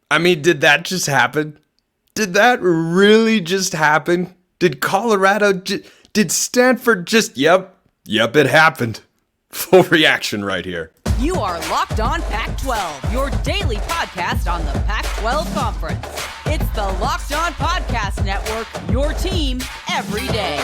I mean, did that just happen? Did that really just happen? Did did Stanford just, yep, it happened. Full reaction right here. You are Locked On Pac-12, your daily podcast on the Pac-12 Conference. It's the Locked On Podcast Network, your team every day.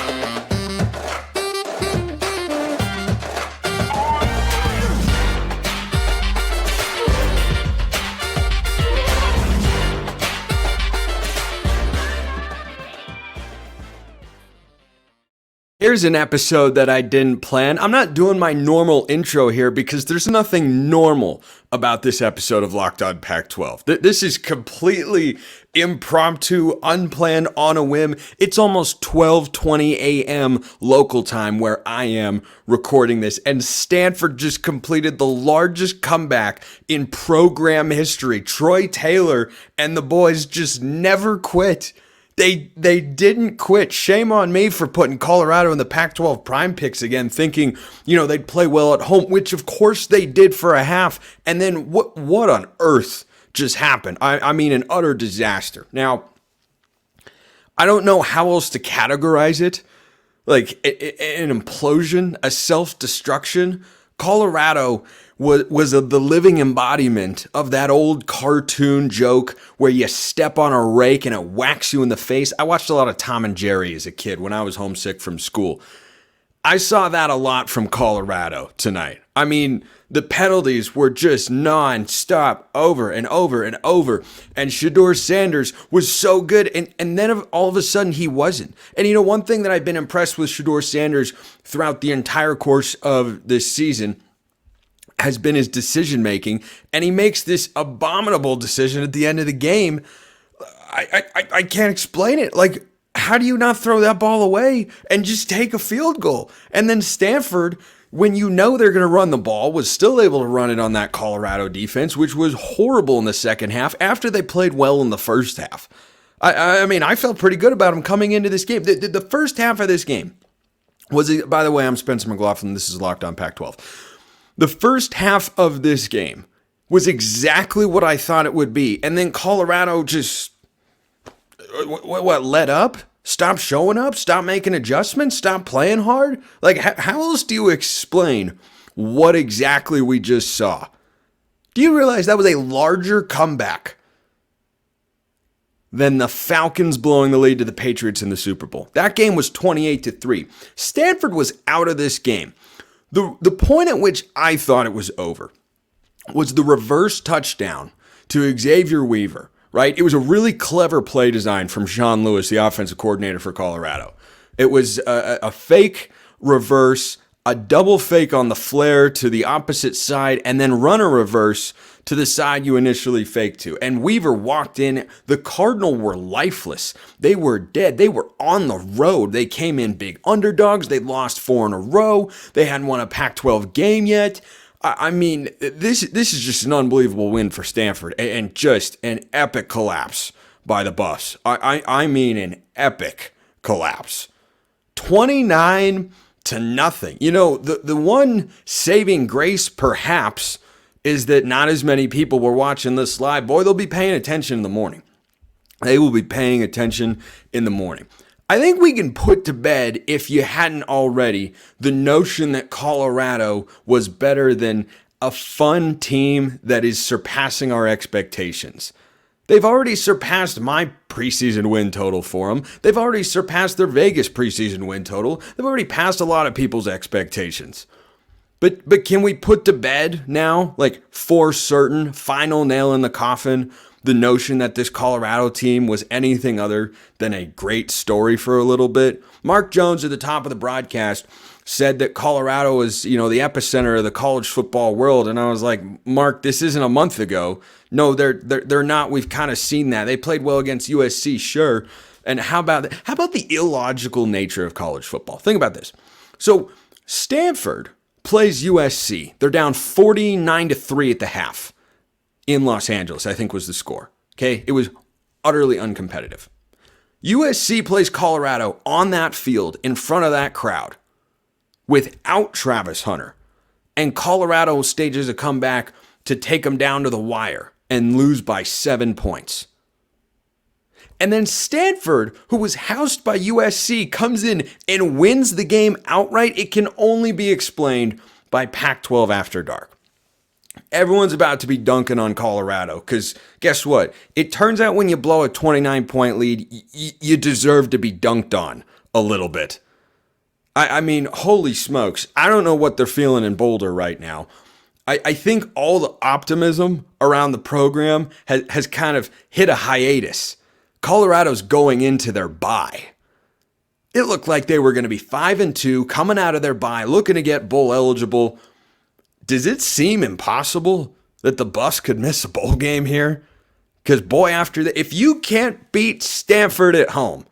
Here's an episode that I didn't plan. I'm not doing my normal intro here because there's nothing normal about this episode of Locked On Pac-12. This is completely impromptu, unplanned, on a whim. It's almost 12:20 a.m. local time where I am recording this, and Stanford just completed the largest comeback in program history. Troy Taylor and the boys just never quit. They didn't quit. Shame on me for putting Colorado in the Pac-12 prime picks again, thinking, they'd play well at home, which of course they did for a half. And then what on earth just happened? I mean, an utter disaster. Now, I don't know how else to categorize it. Like an implosion, a self-destruction. Colorado was the living embodiment of that old cartoon joke where you step on a rake and it whacks you in the face. I watched a lot of Tom and Jerry as a kid when I was homesick from school. I saw that a lot from Colorado tonight. I mean, the penalties were just non-stop, over and over and over. And Shedeur Sanders was so good, and then all of a sudden he wasn't. And one thing that I've been impressed with Shedeur Sanders throughout the entire course of this season has been his decision making, and he makes this abominable decision at the end of the game. I can't explain it. Like, how do you not throw that ball away and just take a field goal? And then Stanford, when they're going to run the ball, was still able to run it on that Colorado defense, which was horrible in the second half after they played well in the first half. I mean, I felt pretty good about them coming into this game. The first half of this game was, by the way, I'm Spencer McLaughlin. This is Locked On Pac-12. The first half of this game was exactly what I thought it would be. And then Colorado just, let up? Stop showing up? Stop making adjustments? Stop playing hard? Like, how else do you explain what exactly we just saw? Do you realize that was a larger comeback than the Falcons blowing the lead to the Patriots in the Super Bowl? That game was 28-3. Stanford was out of this game. The point at which I thought it was over was the reverse touchdown to Xavier Weaver, right? It was a really clever play design from Sean Lewis, the offensive coordinator for Colorado. It was a fake reverse, a double fake on the flare to the opposite side, and then run a reverse to the side you initially faked to. And Weaver walked in. The Cardinal were lifeless. They were dead. They were on the road. They came in big underdogs. They lost 4 in a row. They hadn't won a Pac-12 game yet. I mean, this is just an unbelievable win for Stanford and just an epic collapse by the Buffs. I mean an epic collapse. 29-0. The one saving grace perhaps is that not as many people were watching this live. Boy, they'll be paying attention in the morning. They will be paying attention in the morning. I think we can put to bed, if you hadn't already, the notion that Colorado was better than a fun team that is surpassing our expectations. They've already surpassed my preseason win total for them. They've already surpassed their Vegas preseason win total. They've already passed a lot of people's expectations. But can we put to bed now, like for certain, final nail in the coffin, the notion that this Colorado team was anything other than a great story for a little bit? Mark Jones at the top of the broadcast said that Colorado is, the epicenter of the college football world. And I was like, Mark, this isn't a month ago. No, they're not. We've kind of seen that. They played well against USC, sure. And how about that? How about the illogical nature of college football? Think about this. So Stanford plays USC. They're down 49-3 at the half in Los Angeles, I think was the score. Okay, it was utterly uncompetitive. USC plays Colorado on that field in front of that crowd without Travis Hunter, and Colorado stages a comeback to take them down to the wire and lose by 7 points. And then Stanford, who was housed by USC, comes in and wins the game outright. It can only be explained by Pac-12 After Dark. Everyone's about to be dunking on Colorado because guess what? It turns out when you blow a 29-point lead, you deserve to be dunked on a little bit. I mean, holy smokes. I don't know what they're feeling in Boulder right now. I think all the optimism around the program has kind of hit a hiatus. Colorado's going into their bye. It looked like they were going to be 5-2, coming out of their bye, looking to get bowl eligible. Does it seem impossible that the Buffs could miss a bowl game here? Because boy, after that, if you can't beat Stanford at home,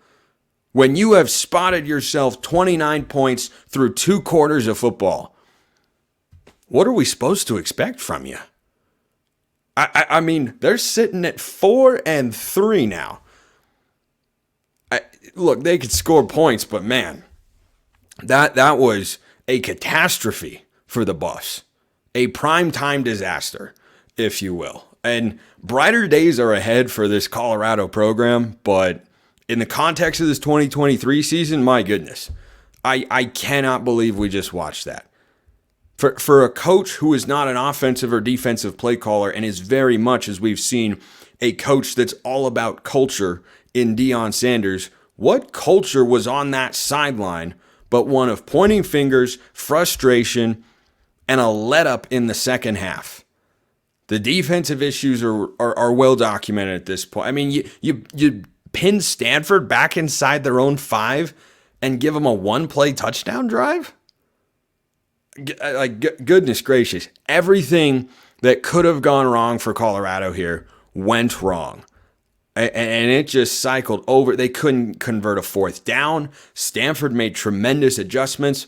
when you have spotted yourself 29 points through 2 quarters of football, what are we supposed to expect from you? I mean, they're sitting at 4-3 now. Look, they could score points, but man, that was a catastrophe for the Buffs. A primetime disaster, if you will. And brighter days are ahead for this Colorado program, but in the context of this 2023 season, my goodness, I cannot believe we just watched that. For a coach who is not an offensive or defensive play caller and is very much, as we've seen, a coach that's all about culture in Deion Sanders, what culture was on that sideline but one of pointing fingers, frustration, and a let-up in the second half? The defensive issues are well documented at this point. I mean, you pin Stanford back inside their own 5 and give them a 1-play touchdown drive? Like, goodness gracious. Everything that could have gone wrong for Colorado here went wrong. And it just cycled over. They couldn't convert a 4th down. Stanford made tremendous adjustments.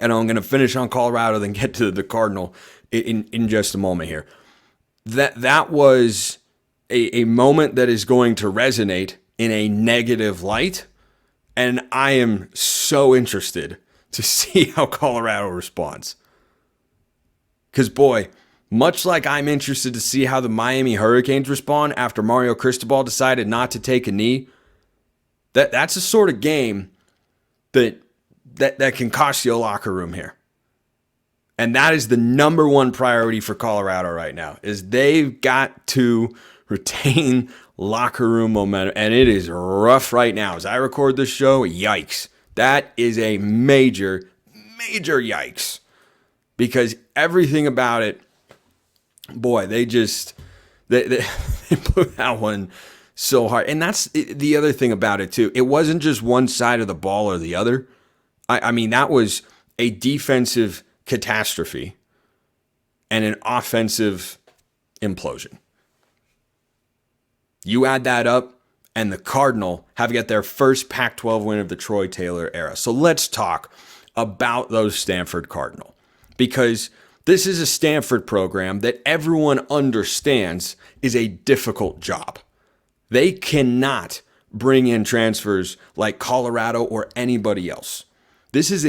And I'm going to finish on Colorado, then get to the Cardinal in just a moment here. That was a moment that is going to resonate in a negative light. And I am so interested to see how Colorado responds. Because, boy, much like I'm interested to see how the Miami Hurricanes respond after Mario Cristobal decided not to take a knee, that's the sort of game that can cost you a locker room here. And that is the number one priority for Colorado right now, is they've got to retain locker room momentum. And it is rough right now. As I record this show, yikes. That is a major, major yikes. Because everything about it, boy, they blew that one so hard. And that's the other thing about it, too. It wasn't just one side of the ball or the other. I mean, that was a defensive catastrophe and an offensive implosion. You add that up, and the Cardinal have got their first Pac-12 win of the Troy Taylor era. So let's talk about those Stanford Cardinal, because this is a Stanford program that everyone understands is a difficult job. They cannot bring in transfers like Colorado or anybody else. This is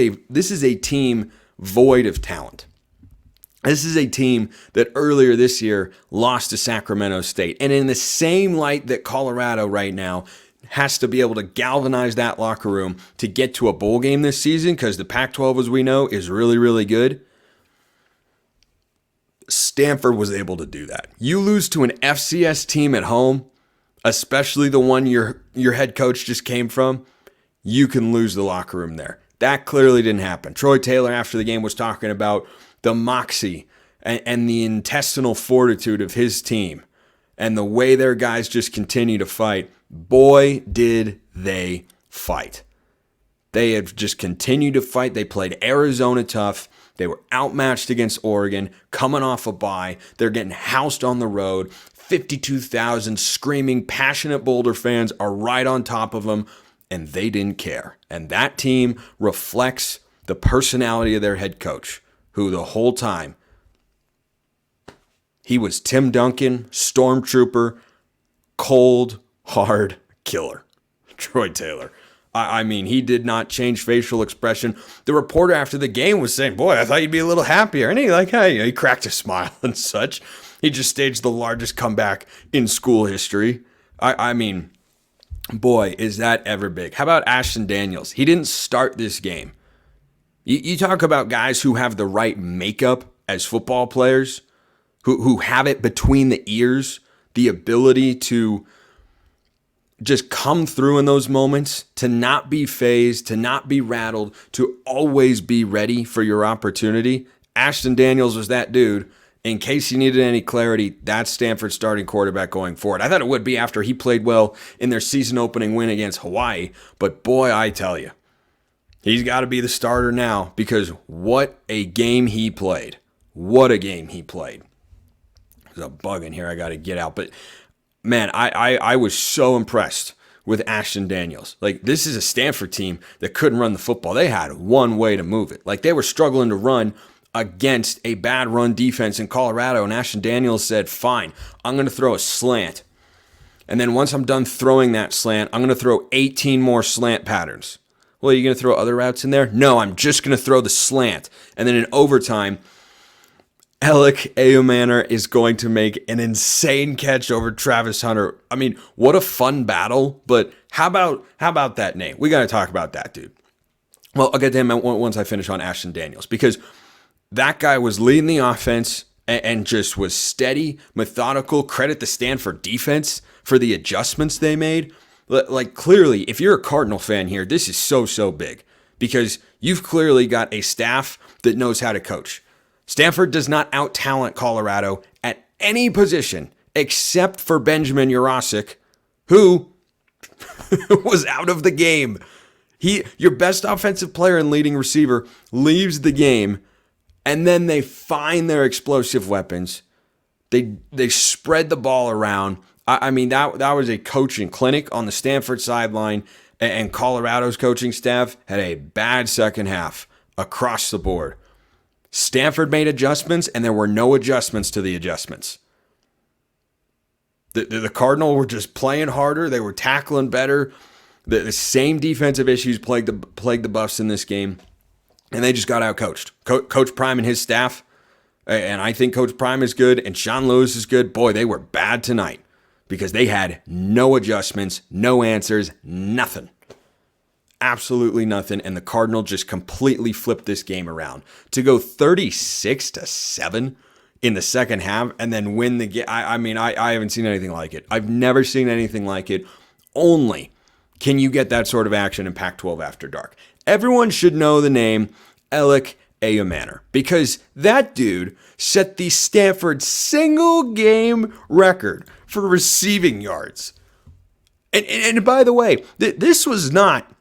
a team void of talent. This is a team that earlier this year lost to Sacramento State. And in the same light that Colorado right now has to be able to galvanize that locker room to get to a bowl game this season, because the Pac-12, as we know, is really, really good. Stanford was able to do that. You lose to an FCS team at home, especially the one your head coach just came from, you can lose the locker room there. That clearly didn't happen. Troy Taylor, after the game, was talking about the moxie and the intestinal fortitude of his team and the way their guys just continue to fight. Boy, did they fight. They have just continued to fight. They played Arizona tough. They were outmatched against Oregon, coming off a bye. They're getting housed on the road. 52,000 screaming, passionate Boulder fans are right on top of them, and they didn't care. And that team reflects the personality of their head coach, who the whole time, he was Tim Duncan, stormtrooper, cold, hard killer. Troy Taylor. I mean, he did not change facial expression. The reporter after the game was saying, boy, I thought you'd be a little happier. And he cracked a smile and such. He just staged the largest comeback in school history. I mean, boy, is that ever big. How about Ashton Daniels? He didn't start this game. You talk about guys who have the right makeup as football players, who have it between the ears, the ability to just come through in those moments, to not be phased, to not be rattled, to always be ready for your opportunity. Ashton Daniels was that dude. In case you needed any clarity, that's Stanford's starting quarterback going forward. I thought it would be after he played well in their season opening win against Hawaii, but boy, I tell you, he's got to be the starter now, because what a game he played. What a game he played. There's a bug in here I got to get out, but man, I was so impressed with Ashton Daniels. Like, this is a Stanford team that couldn't run the football. They had one way to move it. Like, they were struggling to run against a bad run defense in Colorado, and Ashton Daniels said, fine, I'm going to throw a slant. And then once I'm done throwing that slant, I'm going to throw 18 more slant patterns. Well, are you going to throw other routes in there? No, I'm just going to throw the slant. And then in overtime, Elic Ayomanor is going to make an insane catch over Travis Hunter. I mean, what a fun battle, but how about that, Nate? We got to talk about that, dude. Well, I'll get to him once I finish on Ashton Daniels, because that guy was leading the offense and just was steady, methodical. Credit the Stanford defense for the adjustments they made. Like, clearly, if you're a Cardinal fan here, this is so big, because you've clearly got a staff that knows how to coach. Stanford does not out-talent Colorado at any position except for Benjamin Jurasik, who was out of the game. Your best offensive player and leading receiver leaves the game, and then they find their explosive weapons. They spread the ball around. I mean, that was a coaching clinic on the Stanford sideline, and Colorado's coaching staff had a bad second half across the board. Stanford made adjustments, and there were no adjustments to the adjustments. The Cardinal were just playing harder. They were tackling better. The same defensive issues plagued the Buffs in this game, and they just got outcoached. Coach Prime and his staff, and I think Coach Prime is good, and Sean Lewis is good. Boy, they were bad tonight because they had no adjustments, no answers, nothing. Absolutely nothing, and the Cardinal just completely flipped this game around to go 36-7 in the second half and then win the game. I mean, I haven't seen anything like it. I've never seen anything like it. Only can you get that sort of action in Pac-12 After Dark. Everyone should know the name Elic Ayomanor, because that dude set the Stanford single game record for receiving yards. And by the way, this was not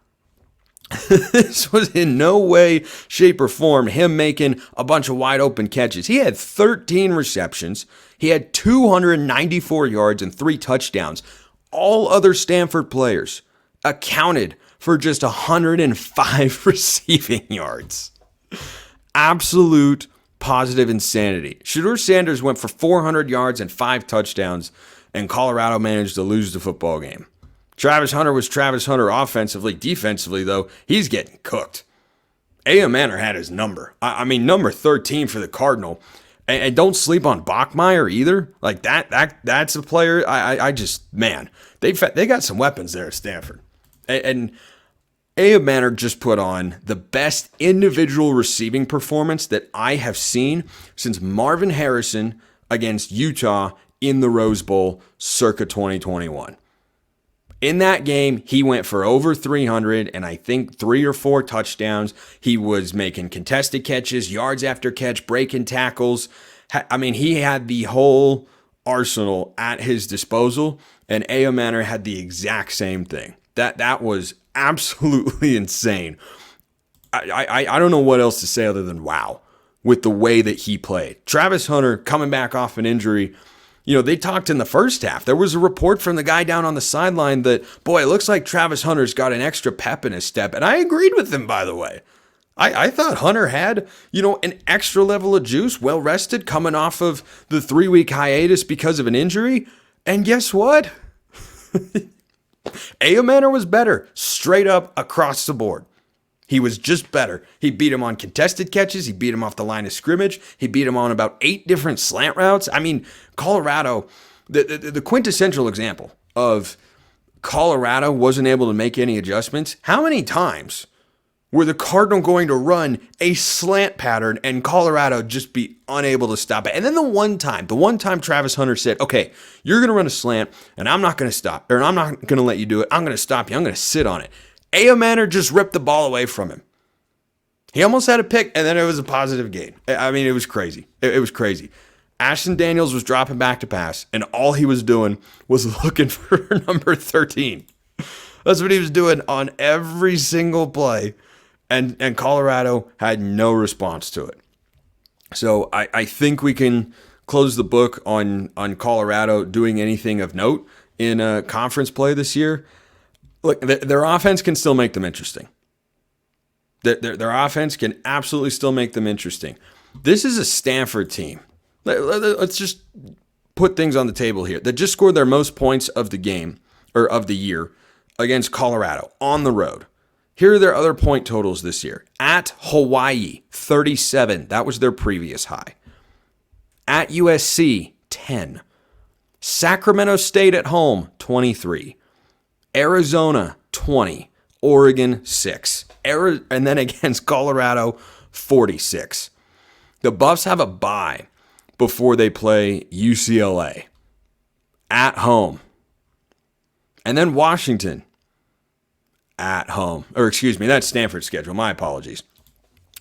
this was in no way, shape, or form him making a bunch of wide open catches. He had 13 receptions. He had 294 yards and 3 touchdowns. All other Stanford players accounted for just 105 receiving yards. Absolute positive insanity. Shedeur Sanders went for 400 yards and 5 touchdowns, and Colorado managed to lose the football game. Travis Hunter was Travis Hunter offensively. Defensively, though, he's getting cooked. Ayomanor had his number. I mean, number 13 for the Cardinal. And don't sleep on Bachmeier either. Like, that's a player. I just, man, they got some weapons there at Stanford. And Ayomanor just put on the best individual receiving performance that I have seen since Marvin Harrison against Utah in the Rose Bowl circa 2021. In that game, he went for over 300 and I think 3 or 4 touchdowns. He was making contested catches, yards after catch, breaking tackles. I mean, he had the whole arsenal at his disposal, and Ayomanor had the exact same thing. That was absolutely insane. I don't know what else to say other than wow with the way that he played. Travis Hunter coming back off an injury. You know, they talked in the first half. There was a report from the guy down on the sideline that, boy, it looks like Travis Hunter's got an extra pep in his step. And I agreed with him, by the way. I thought Hunter had, an extra level of juice, well rested, coming off of the 3-week hiatus because of an injury. And guess what? Ayomanor was better, straight up across the board. He was just better. He beat him on contested catches. He beat him off the line of scrimmage. He beat him on about 8 different slant routes. I mean, Colorado, the quintessential example of Colorado wasn't able to make any adjustments. How many times were the Cardinal going to run a slant pattern and Colorado just be unable to stop it? And then the one time Travis Hunter said, okay, you're going to run a slant and I'm not going to stop, or I'm not going to let you do it. I'm going to stop you. I'm going to sit on it. Ayomanor just ripped the ball away from him. He almost had a pick, and then it was a positive gain. I mean, it was crazy. It was crazy. Ashton Daniels was dropping back to pass, and all he was doing was looking for number 13. That's what he was doing on every single play, and Colorado had no response to it. So I think we can close the book on Colorado doing anything of note in a conference play this year. Look, their offense can still make them interesting. Their offense can absolutely still make them interesting. This is a Stanford team. Let's just put things on the table here. That just scored their most points of the game, or of the year, against Colorado on the road. Here are their other point totals this year. At Hawaii, 37. That was their previous high. At USC, 10. Sacramento State at home, 23. Arizona, 20. Oregon, 6. And then against Colorado, 46. The Buffs have a bye before they play UCLA at home. And then Washington at home. Or excuse me, that's Stanford's schedule. My apologies.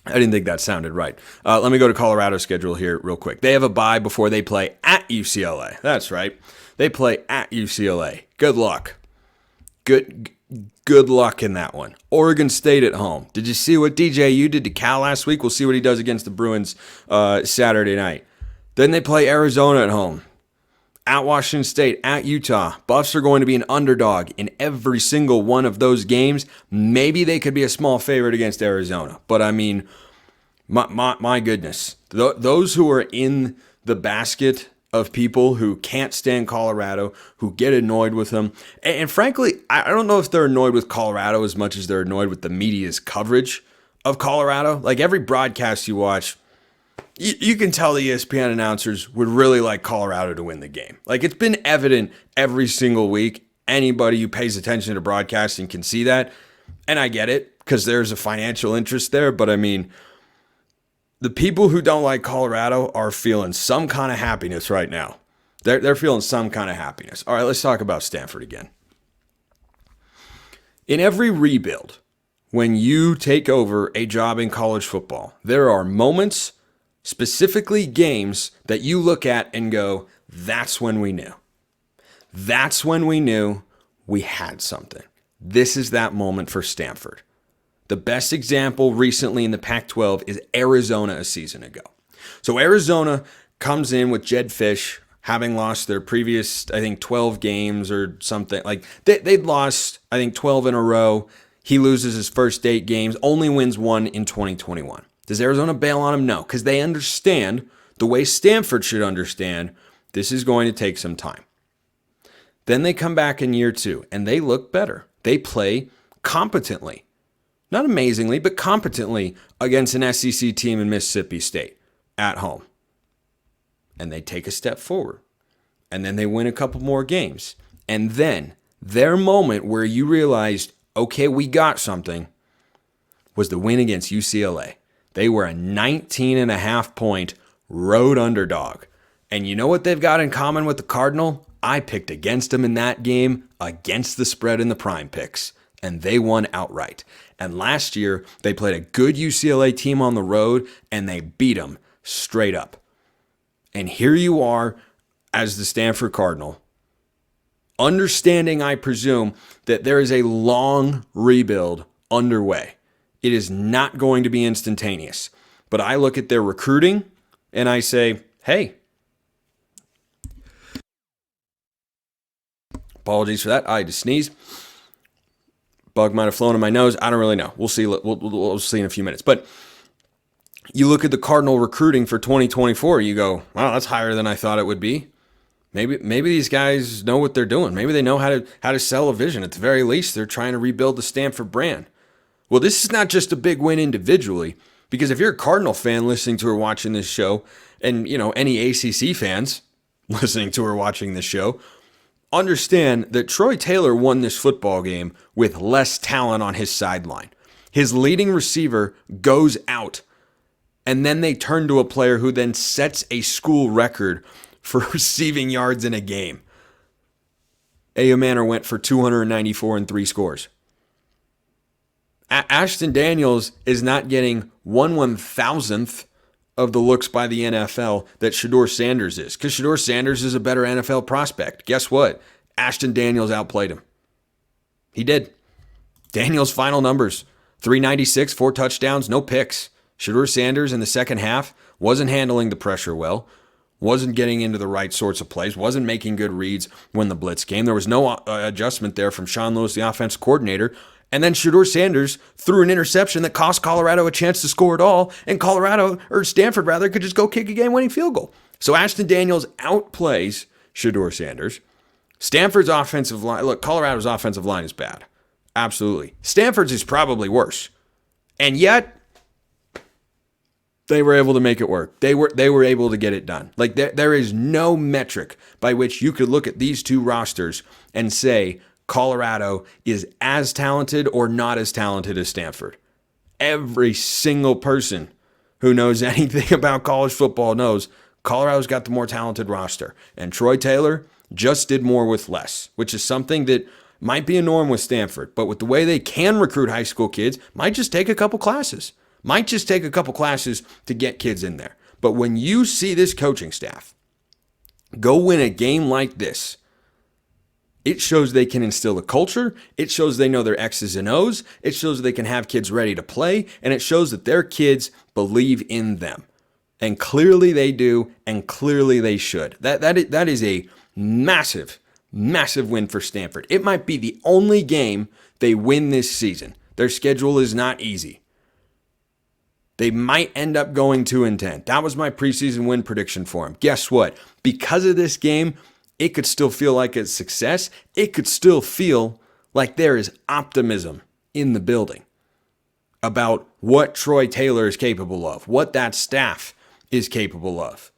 I didn't think that sounded right. Let me go to Colorado's schedule here real quick. They have a bye before they play at UCLA. That's right. They play at UCLA. Good luck. Good luck in that one. Oregon State at home. Did you see what DJU did to Cal last week? We'll see what he does against the Bruins Saturday night. Then they play Arizona at home. At Washington State, at Utah. Buffs are going to be an underdog in every single one of those games. Maybe they could be a small favorite against Arizona. But I mean, my goodness. Those who are in the basket of people who can't stand Colorado, who get annoyed with them. And frankly, I don't know if they're annoyed with Colorado as much as they're annoyed with the media's coverage of Colorado. Like every broadcast you watch, you can tell the ESPN announcers would really like Colorado to win the game. Like it's been evident every single week. Anybody who pays attention to broadcasting can see that. And I get it because there's a financial interest there. But I mean, the people who don't like Colorado are feeling some kind of happiness right now. They're feeling some kind of happiness. All right, let's talk about Stanford again. In every rebuild, when you take over a job in college football, there are moments, specifically games, that you look at and go, that's when we knew. That's when we knew we had something. This is that moment for Stanford. The best example recently in the Pac-12 is Arizona a season ago. So Arizona comes in with Jed Fish having lost their previous, 12 games or something. Like they'd lost, 12 in a row. He loses his first 8 games, only wins 1 in 2021. Does Arizona bail on him? No, because they understand the way Stanford should understand this is going to take some time. Then they come back in year 2 and they look better. They play competently. Not amazingly, but competently against an SEC team in Mississippi State at home. And they take a step forward. And then they win a couple more games. And then their moment where you realized, okay, we got something, was the win against UCLA. They were a 19.5-point road underdog. And you know what they've got in common with the Cardinal? I picked against them in that game, against the spread in the prime picks. And they won outright. And last year, they played a good UCLA team on the road, and they beat them straight up. And here you are as the Stanford Cardinal, understanding, I presume, that there is a long rebuild underway. It is not going to be instantaneous. But I look at their recruiting, and I say, hey, apologies for that. I had to sneeze. Bug might have flown in my nose. I don't really know. We'll see. We'll see in a few minutes. But you look at the Cardinal recruiting for 2024. You go, wow, that's higher than I thought it would be. Maybe these guys know what they're doing. Maybe they know how to sell a vision. At the very least, they're trying to rebuild the Stanford brand. Well, this is not just a big win individually, because if you're a Cardinal fan listening to or watching this show, and any ACC fans listening to or watching this show, understand that Troy Taylor won this football game with less talent on his sideline. His leading receiver goes out, and then they turn to a player who then sets a school record for receiving yards in a game. Ayomanor went for 294 and 3 scores. Ashton Daniels is not getting 1/1000th of the looks by the NFL that Shedeur Sanders is, because Shedeur Sanders is a better NFL prospect. Guess what? Ashton Daniels outplayed him. He did. Daniels' final numbers, 396, 4 touchdowns, no picks. Shedeur Sanders in the second half wasn't handling the pressure well, wasn't getting into the right sorts of plays, wasn't making good reads when the blitz came. There was no adjustment there from Sean Lewis, the offense coordinator. And then Shedeur Sanders threw an interception that cost Colorado a chance to score it all, and Stanford could just go kick a game-winning field goal. So Ashton Daniels outplays Shedeur Sanders. Stanford's offensive line, look, Colorado's offensive line is bad. Absolutely. Stanford's is probably worse. And yet, they were able to make it work. They were able to get it done. Like, there is no metric by which you could look at these two rosters and say Colorado is as talented or not as talented as Stanford. Every single person who knows anything about college football knows Colorado's got the more talented roster. And Troy Taylor just did more with less, which is something that might be a norm with Stanford. But with the way they can recruit high school kids, might just take a couple classes. To get kids in there. But when you see this coaching staff go win a game like this, it shows they can instill a culture. It shows they know their X's and O's. It shows they can have kids ready to play. And it shows that their kids believe in them. And clearly they do, and clearly they should. That is a massive, massive win for Stanford. It might be the only game they win this season. Their schedule is not easy. They might end up going 2-10. That was my preseason win prediction for them. Guess what? Because of this game, it could still feel like a success. It could still feel like there is optimism in the building about what Troy Taylor is capable of, what that staff is capable of.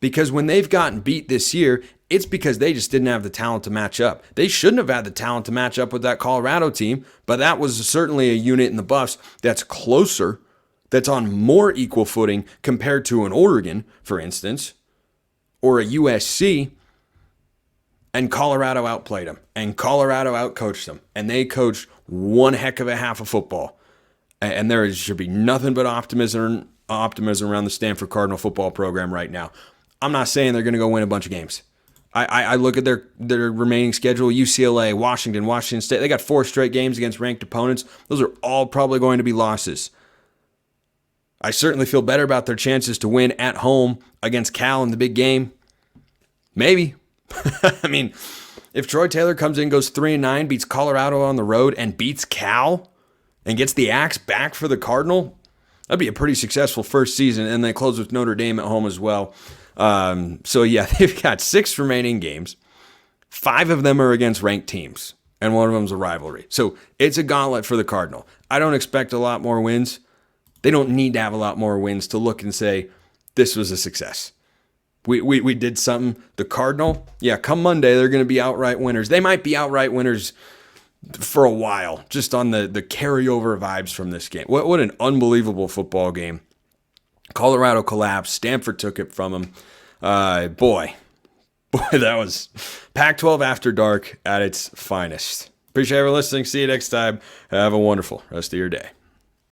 Because when they've gotten beat this year, it's because they just didn't have the talent to match up. They shouldn't have had the talent to match up with that Colorado team, but that was certainly a unit in the Buffs that's closer, that's on more equal footing compared to an Oregon, for instance, or a USC, and Colorado outplayed them, and Colorado outcoached them, and they coached one heck of a half of football. And there should be nothing but optimism around the Stanford Cardinal football program right now. I'm not saying they're going to go win a bunch of games. I look at their remaining schedule, UCLA, Washington State. They got 4 straight games against ranked opponents. Those are all probably going to be losses. I certainly feel better about their chances to win at home against Cal in the big game. Maybe. I mean, if Troy Taylor comes in, goes 3-9, beats Colorado on the road, and beats Cal, and gets the axe back for the Cardinal, that'd be a pretty successful first season, and they close with Notre Dame at home as well. So yeah, they've got 6 remaining games. 5 of them are against ranked teams, and one of them's a rivalry. So it's a gauntlet for the Cardinal. I don't expect a lot more wins. They don't need to have a lot more wins to look and say, this was a success. We did something. The Cardinal, yeah, come Monday, they're going to be outright winners. They might be outright winners for a while, just on the carryover vibes from this game. What an unbelievable football game. Colorado collapsed. Stanford took it from them. Boy, that was Pac-12 After Dark at its finest. Appreciate everyone listening. See you next time. Have a wonderful rest of your day.